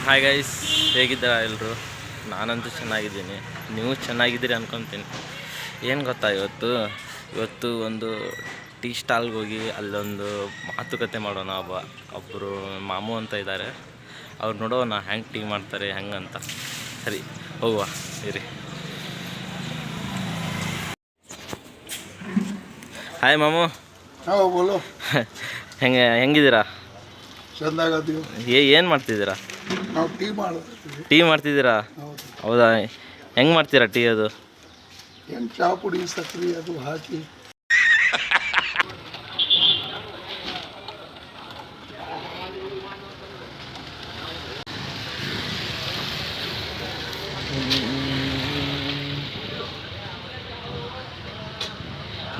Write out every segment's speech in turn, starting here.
Hi guys, ಹೇಗಿದ್ದೀರಾ ಎಲ್ಲರೂ? ನಾನಂತೂ ಚೆನ್ನಾಗಿದ್ದೀನಿ, ನೀವು ಚೆನ್ನಾಗಿದ್ದೀರಿ ಅಂದ್ಕೊತೀನಿ. ಏನು ಗೊತ್ತಾ, ಇವತ್ತು ಒಂದು ಟೀ ಸ್ಟಾಲ್ಗೆ ಹೋಗಿ ಅಲ್ಲೊಂದು ಮಾತುಕತೆ ಮಾಡೋಣ. ಒಬ್ಬರು ಮಾಮು ಅಂತ ಇದ್ದಾರೆ, ಅವ್ರು ನೋಡೋಣ ಹೆಂಗೆ ಟೀ ಮಾಡ್ತಾರೆ ಹೆಂಗಂತ. ಸರಿ ಹೋಗುವ ಇರಿ. ಹಾಯ್ ಮಾಮು. ಬೋಲೋ. ಹೆಂಗಿದ್ದೀರಾ? ಚೆನ್ನಾಗತ್ತೀವಿ. ಏನು ಮಾಡ್ತಿದ್ದೀರಾ? ನಾವು ಟೀ ಮಾಡ್ತಿದ್ದೀರಾ? ಹೌದಾ, ಹೆಂಗೆ ಮಾಡ್ತೀರಾ ಟೀ? ಅದು ಏನು ಚಹಾ ಪುಡಿ ಸಕ್ಕರೆ ಅದು ಹಾಕಿ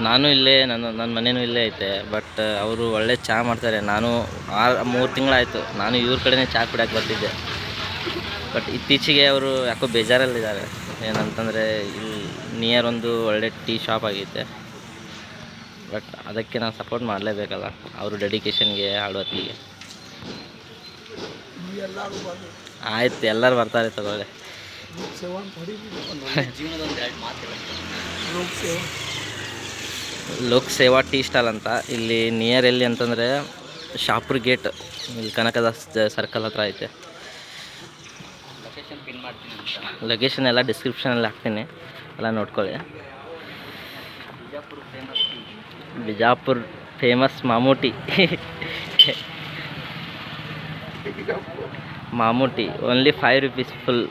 ನಾನು ಇಲ್ಲೇ, ನನ್ನ ಮನೇನೂ ಇಲ್ಲೇ ಐತೆ. ಬಟ್ ಅವರು ಒಳ್ಳೆ ಚಹಾ ಮಾಡ್ತಾರೆ. ನಾನು 3 ತಿಂಗಳಾಯಿತು ನಾನು ಇವ್ರ ಕಡೆನೇ ಚಹಾ ಕುಡಿಯೋಕೆ ಬರ್ತಿದ್ದೆ. ಬಟ್ ಇತ್ತೀಚೆಗೆ ಅವರು ಯಾಕೋ ಬೇಜಾರಲ್ಲಿದ್ದಾರೆ. ಏನಂತಂದರೆ ಇಲ್ಲಿ ನಿಯರ್ ಒಂದು ಒಳ್ಳೆ ಟೀ ಶಾಪ್ ಆಗೈತೆ. ಬಟ್ ಅದಕ್ಕೆ ನಾನು ಸಪೋರ್ಟ್ ಮಾಡಲೇಬೇಕಲ್ಲ, ಅವರು ಡೆಡಿಕೇಶನ್ಗೆ, ಹಾರ್ಡ್ ವರ್ಕಿಗೆ. ಆಯ್ತು, ಎಲ್ಲರೂ ಬರ್ತಾರೆ ತಗೊಳ್ಳಿ. ಲೋಕ್ ಸೇವಾ ಟೀ ಸ್ಟಾಲ್ ಅಂತ ಇಲ್ಲಿ ನಿಯರ್ ಎಲ್ಲಿ ಅಂತಂದರೆ ಶಾಪುರ್ ಗೇಟ್, ಇಲ್ಲಿ ಕನಕದಾಸ್ ಸರ್ಕಲ್ ಹತ್ರ ಐತೆ. ಲೊಕೇಶನ್ ಎಲ್ಲ ಡಿಸ್ಕ್ರಿಪ್ಷನಲ್ಲಿ ಹಾಕ್ತೀನಿ, ಎಲ್ಲ ನೋಡ್ಕೊಳ್ಳಿ. Bijapur famous Mamu tea. Mamu tea only 5 rupees full.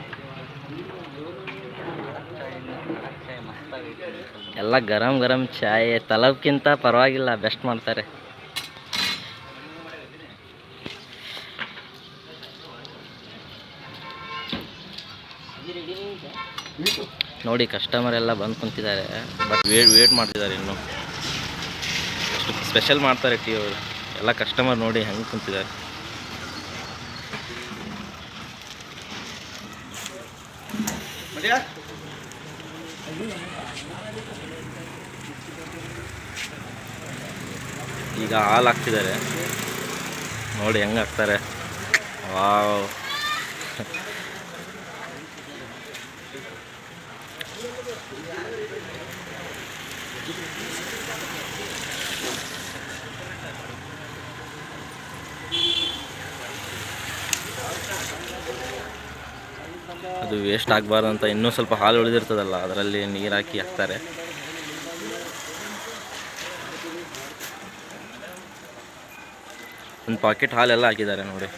ಎಲ್ಲ ಗರಂ ಗರಂ ಚಾಯ್, ತಲಬ್ಕಿಂತ ಪರವಾಗಿಲ್ಲ, ಬೆಸ್ಟ್ ಮಾಡ್ತಾರೆ. ನೋಡಿ, ಕಸ್ಟಮರ್ ಎಲ್ಲ ಬಂದು ಕುಂತಿದ್ದಾರೆ. ಬಟ್ ವೇಟ್ ಮಾಡ್ತಿದ್ದಾರೆ. ಇನ್ನು ಅಷ್ಟು ಸ್ಪೆಷಲ್ ಮಾಡ್ತಾರೆ ಟೀ ಅವರು. ಎಲ್ಲ ಕಸ್ಟಮರ್ ನೋಡಿ ಹೆಂಗೆ ಕುಂತಿದ್ದಾರೆ. ಈಗ ಹಾಲು ಹಾಕ್ತಿದ್ದಾರೆ, ನೋಡಿ ಹೆಂಗೆ ಹಾಕ್ತಾರೆ. ವಾವ್, ಅದು ವೇಸ್ಟ್ ಆಗಬಾರ್ದು ಅಂತ ಇನ್ನೂ ಸ್ವಲ್ಪ ಹಾಲು ಉಳಿದಿರ್ತದಲ್ಲ, ಅದರಲ್ಲಿ ನೀರು ಹಾಕಿ ಹಾಕ್ತಾರೆ. ಒಂದು ಪಾಕೆಟ್ ಹಾಲೆಲ್ಲ ಹಾಕಿದ್ದಾರೆ ನೋಡಿ.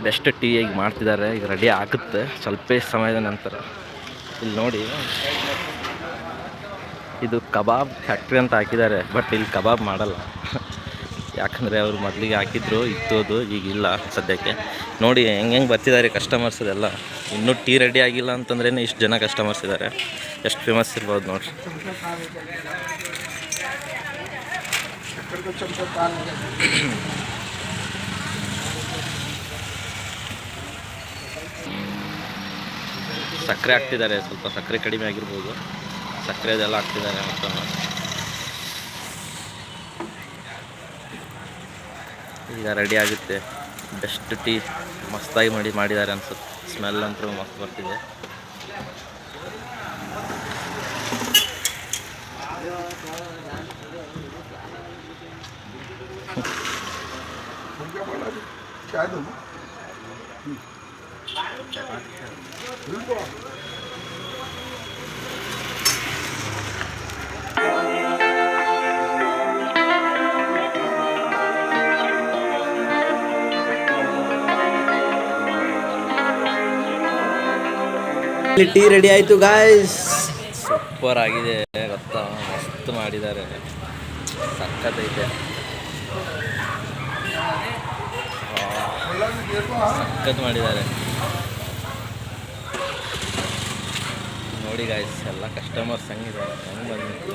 ಬೆಸ್ಟ್ ಟೀ ಈಗ ಮಾಡ್ತಿದ್ದಾರೆ. ಈಗ ರೆಡಿ ಆಗುತ್ತೆ ಸ್ವಲ್ಪ ಸಮಯದ ನಂತರ. ಇಲ್ಲಿ ನೋಡಿ, ಇದು ಕಬಾಬ್ ಫ್ಯಾಕ್ಟ್ರಿ ಅಂತ ಹಾಕಿದ್ದಾರೆ. ಬಟ್ ಇಲ್ಲಿ ಕಬಾಬ್ ಮಾಡಲ್ಲ, ಯಾಕಂದರೆ ಅವರು ಮೊದಲಿಗೆ ಹಾಕಿದ್ರು, ಇತ್ತು, ಈಗಿಲ್ಲ ಸದ್ಯಕ್ಕೆ. ನೋಡಿ ಹೆಂಗೆ ಬರ್ತಿದ್ದಾರೆ ಕಸ್ಟಮರ್ಸ್. ಅದೆಲ್ಲ ಇನ್ನೂ ಟೀ ರೆಡಿ ಆಗಿಲ್ಲ ಅಂತಂದ್ರೇ ಇಷ್ಟು ಜನ ಕಸ್ಟಮರ್ಸ್ ಇದ್ದಾರೆ. ಎಷ್ಟು ಫೇಮಸ್ ಇರ್ಬೋದು ನೋಡ್ರಿ. ಸಕ್ಕರೆ ಹಾಕ್ತಿದ್ದಾರೆ, ಸ್ವಲ್ಪ ಸಕ್ಕರೆ ಕಡಿಮೆ ಆಗಿರ್ಬೋದು. ಸಕ್ಕರೆ ಅದೆಲ್ಲ ಹಾಕ್ತಿದ್ದಾರೆ ಮತ್ತೊಮ್ಮೆ. ಈಗ ರೆಡಿ ಆಗುತ್ತೆ. ಬೆಸ್ಟ್ ಟೀ ಮಸ್ತಾಗಿ ಮಾಡಿದ್ದಾರೆ ಅನ್ಸುತ್ತೆ. ಸ್ಮೆಲ್ ಅಂತೂ ಮಸ್ತ್ ಬರ್ತಿದೆ. ಟೀ ರೆಡಿ ಆಯಿತು ಗಾಯ್ಸ್. ಸೂಪರ್ ಆಗಿದೆ ಗೊತ್ತಾ, ಮಸ್ತ್ ಮಾಡಿದ್ದಾರೆ, ಸಕ್ಕತ್ತೈತೆ. ಸಖತ್ ಮಾಡಿದ್ದಾರೆ ನೋಡಿ ಗಾಯ್ಸ್ ಎಲ್ಲ ಕಸ್ಟಮರ್ಸ್ ಹಂಗಿದೆ ಹೆಂಗೆ ಬಂದು